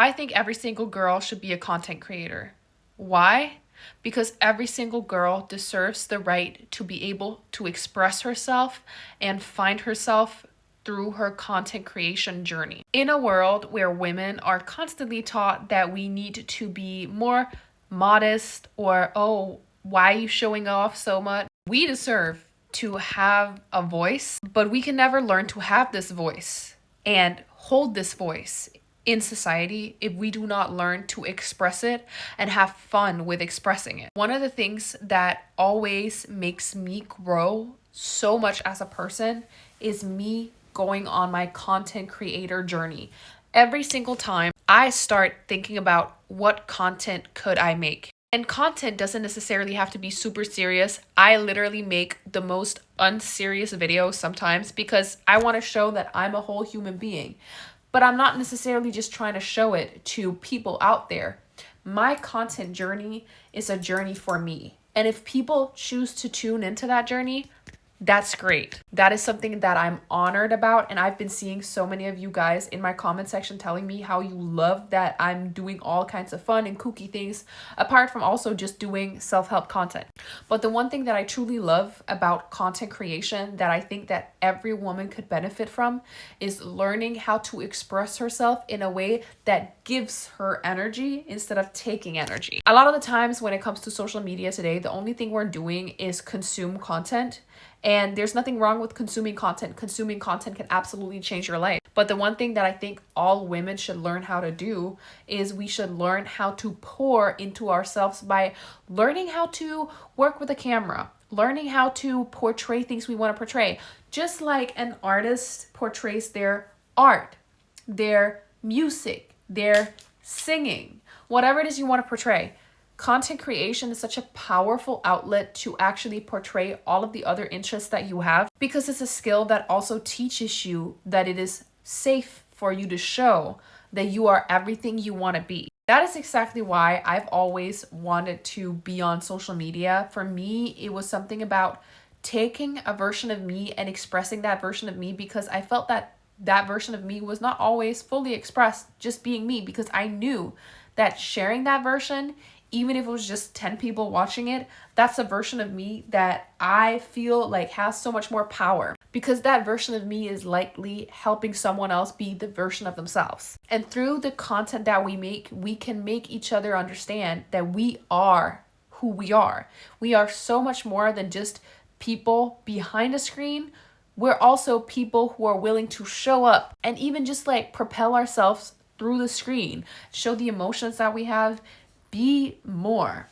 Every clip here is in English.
I think every single girl should be a content creator. Why? Because every single girl deserves the right to be able to express herself and find herself through her content creation journey. In a world where women are constantly taught that we need to be more modest or, oh, why are you showing off so much? We deserve to have a voice, but we can never learn to have this voice and hold this voice in society if we do not learn to express it and have fun with expressing it. One of the things that always makes me grow so much as a person is me going on my content creator journey. Every single time I start thinking about what content could I make. And content doesn't necessarily have to be super serious. I literally make the most unserious videos sometimes because I want to show that I'm a whole human being. But I'm not necessarily just trying to show it to people out there. My content journey is a journey for me. And if people choose to tune into that journey, that's great. That is something that I'm honored about. And I've been seeing so many of you guys in my comment section telling me how you love that I'm doing all kinds of fun and kooky things, apart from also just doing self-help content. But the one thing that I truly love about content creation that I think that every woman could benefit from is learning how to express herself in a way that gives her energy instead of taking energy. A lot of the times when it comes to social media today, the only thing we're doing is consume content. And there's nothing wrong with consuming content. Consuming content can absolutely change your life. But the one thing that I think all women should learn how to do is we should learn how to pour into ourselves by learning how to work with a camera, learning how to portray things we want to portray. Just like an artist portrays their art, their music, their singing, whatever it is you want to portray. Content creation is such a powerful outlet to actually portray all of the other interests that you have because it's a skill that also teaches you that it is safe for you to show that you are everything you want to be. That is exactly why I've always wanted to be on social media. For me, it was something about taking a version of me and expressing that version of me because I felt that that version of me was not always fully expressed just being me, because I knew that sharing that version, even if it was just 10 people watching it, that's a version of me that I feel like has so much more power because that version of me is likely helping someone else be the version of themselves. And through the content that we make, we can make each other understand that we are who we are. We are so much more than just people behind a screen. We're also people who are willing to show up and even just like propel ourselves through the screen, show the emotions that we have, be more.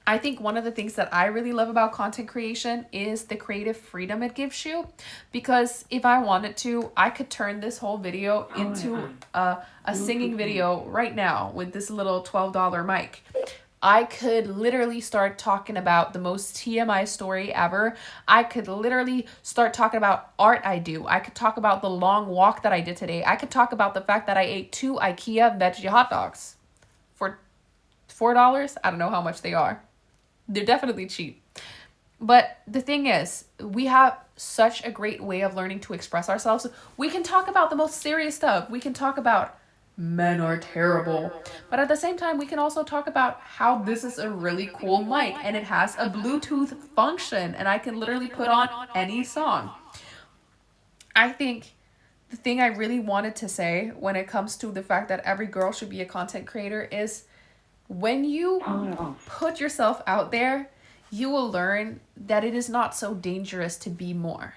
I think one of the things that I really love about content creation is the creative freedom it gives you, because if I wanted to, I could turn this whole video into a singing video right now with this little $12 mic. I could literally start talking about the most TMI story ever. I could literally start talking about art I do. I could talk about the long walk that I did today. I could talk about the fact that I ate 2 IKEA veggie hot dogs for $4. I don't know how much they are. They're definitely cheap. But the thing is, we have such a great way of learning to express ourselves. We can talk about the most serious stuff. We can talk about men are terrible. But at the same time, we can also talk about how this is a really cool mic and it has a Bluetooth function and I can literally put on any song. I think the thing I really wanted to say when it comes to the fact that every girl should be a content creator is when you put yourself out there, you will learn that it is not so dangerous to be more.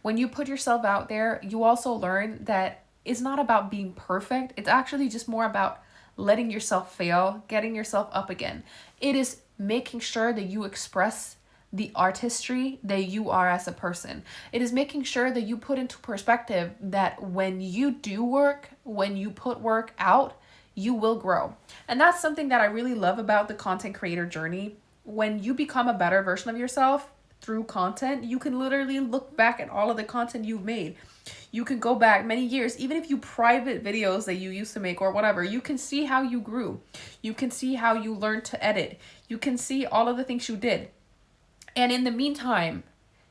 When you put yourself out there, you also learn that it's not about being perfect. It's actually just more about letting yourself fail, getting yourself up again. It is making sure that you express the artistry that you are as a person. It is making sure that you put into perspective that when you do work, when you put work out, you will grow. And that's something that I really love about the content creator journey. When you become a better version of yourself through content, you can literally look back at all of the content you've made. You can go back many years, even if you private videos that you used to make or whatever, you can see how you grew. You can see how you learned to edit. You can see all of the things you did. And in the meantime,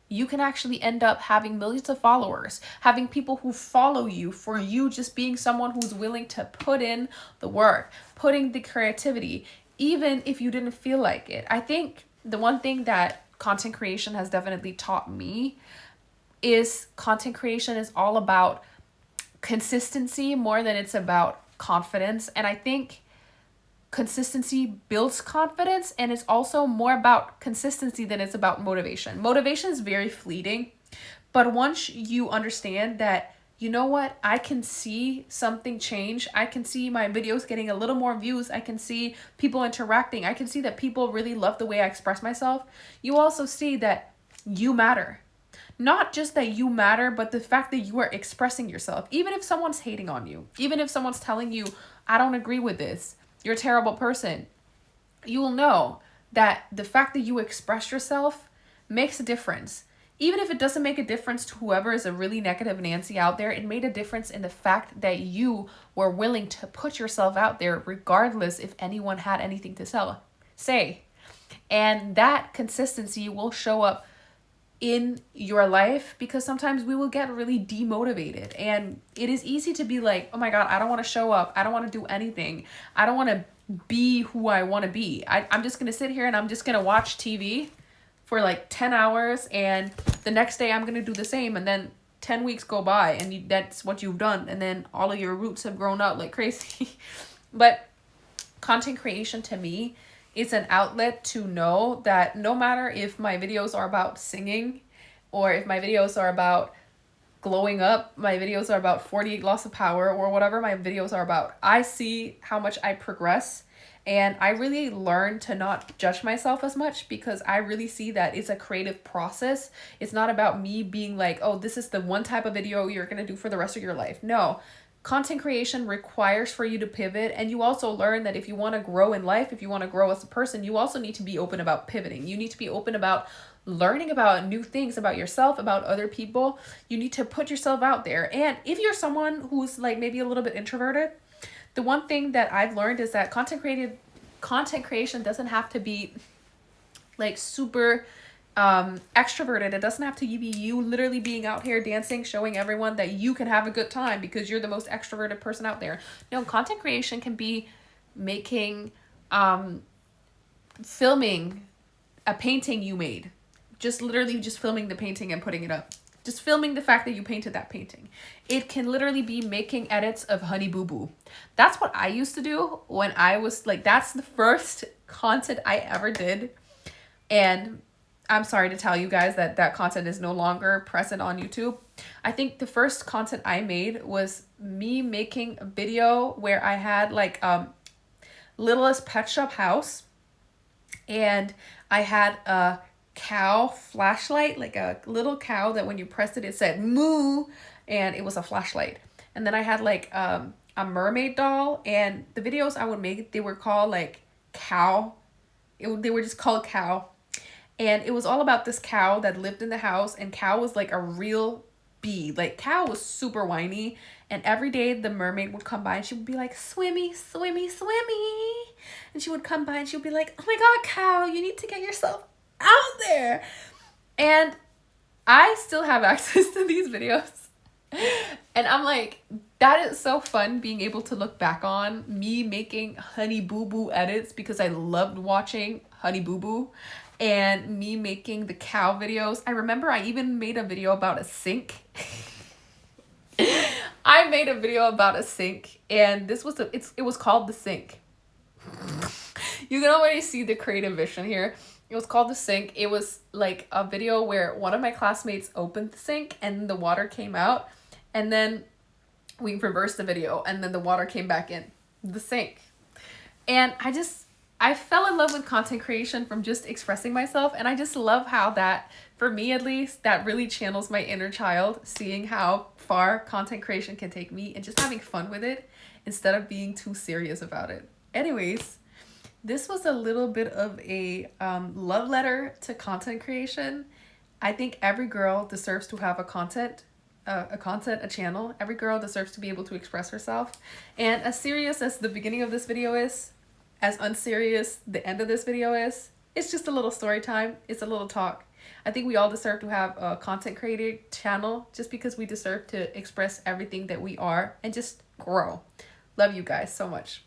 you can actually end up having millions of followers, having people who follow you for you just being someone who's willing to put in the work, putting the creativity, even if you didn't feel like it. I think the one thing that content creation has definitely taught me is content creation is all about consistency more than it's about confidence. And I think consistency builds confidence, and it's also more about consistency than it's about motivation. Motivation is very fleeting, but once you understand that, you know what, I can see something change, I can see my videos getting a little more views, I can see people interacting, I can see that people really love the way I express myself, you also see that you matter. Not just that you matter, but the fact that you are expressing yourself. Even if someone's hating on you, even if someone's telling you, I don't agree with this, you're a terrible person, you will know that the fact that you express yourself makes a difference. Even if it doesn't make a difference to whoever is a really negative Nancy out there, it made a difference in the fact that you were willing to put yourself out there regardless if anyone had anything to say. And that consistency will show up in your life, because sometimes we will get really demotivated, and it is easy to be like, oh my god, I don't want to show up, I don't want to do anything, I don't want to be who I want to be. I'm just gonna sit here and I'm just gonna watch TV for like 10 hours, and the next day I'm gonna do the same, and then 10 weeks go by and that's what you've done, and then all of your roots have grown out like crazy. But content creation to me, it's an outlet to know that no matter if my videos are about singing, or if my videos are about glowing up, my videos are about 48 loss of power, or whatever my videos are about, I see how much I progress, and I really learn to not judge myself as much, because I really see that it's a creative process. It's not about me being like, oh, this is the one type of video you're gonna do for the rest of your life. No. Content creation requires for you to pivot, and you also learn that if you want to grow in life, if you want to grow as a person, you also need to be open about pivoting. You need to be open about learning about new things about yourself, about other people. You need to put yourself out there. And if you're someone who's like maybe a little bit introverted, the one thing that I've learned is that content creation doesn't have to be like super extroverted. It doesn't have to be you literally being out here dancing, showing everyone that you can have a good time because you're the most extroverted person out there. No, content creation can be making, filming a painting you made. Just literally just filming the painting and putting it up. Just filming the fact that you painted that painting. It can literally be making edits of Honey Boo Boo. That's what I used to do when I was like, that's the first content I ever did. And I'm sorry to tell you guys that that content is no longer present on YouTube. I think the first content I made was me making a video where I had like Littlest Pet Shop house, and I had a cow flashlight, like a little cow that when you pressed it, it said moo, and it was a flashlight. And then I had like a mermaid doll, and the videos I would make, they were called like cow. They were just called cow. And it was all about this cow that lived in the house, and cow was like a real bee. Like cow was super whiny, and every day the mermaid would come by and she would be like, swimmy, swimmy, swimmy. And she would come by and she would be like, oh my god, cow, you need to get yourself out there. And I still have access to these videos. And I'm like, that is so fun being able to look back on me making Honey Boo Boo edits, because I loved watching Honey Boo Boo, and me making the cow videos. I remember I even made a video about a sink. I made a video about a sink, and this was it was called The Sink. You can already see the creative vision here. It was called The Sink. It was like a video where one of my classmates opened the sink and the water came out, and then we reversed the video and then the water came back in the sink. And I fell in love with content creation from just expressing myself, and I just love how that, for me at least, that really channels my inner child, seeing how far content creation can take me and just having fun with it instead of being too serious about it. Anyways, this was a little bit of a love letter to content creation. I think every girl deserves to have a channel. Every girl deserves to be able to express herself. And as serious as the beginning of this video is, as unserious the end of this video is, it's just a little story time. It's a little talk. I think we all deserve to have a content creator channel just because we deserve to express everything that we are and just grow. Love you guys so much.